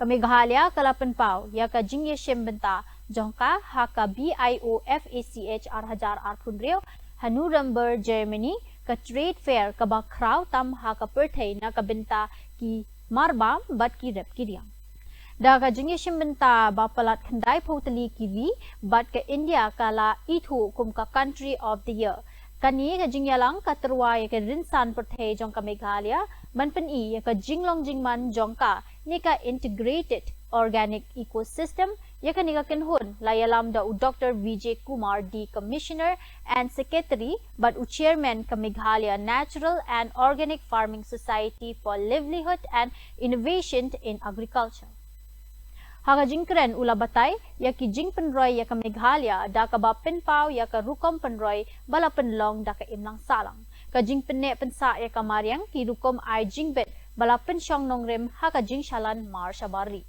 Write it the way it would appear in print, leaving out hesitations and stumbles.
Meghalaya kalapan pau ya ka jingye shembenta jongka ha ka BIOFACH arhajar arpunrio Hanurember Germany ka trade fair ka bakraw tam ha ka perthai na ka benta ki marbam bat ki rep kiriang. Da ka jingye shembenta bapalat khandai photali kiri bat ka India kala ithu kum ka country of the year. Kani ka jingyalang ka terwa ya ka rinsan perthai jongka Meghalaya manpen I ya ka jinglong jingman jongka ni ka integrated organic ecosystem ya ka ni ka kenhun layalam da u Dr. Vijay Kumar D Commissioner and Secretary but u Chairman ka Meghalaya Natural and Organic Farming Society for Livelihood and Innovation in Agriculture. Haga jingkren ula batay ya ki jing penroy ya ka Meghalaya da ka ba penpau ya ka rukom penroy bala penlong da ka imlang salang. Ka jing penne pensa ya ka mariang ki rukom ay jingbet bala pensyong nongrem ha ka jing shalan mar shabari.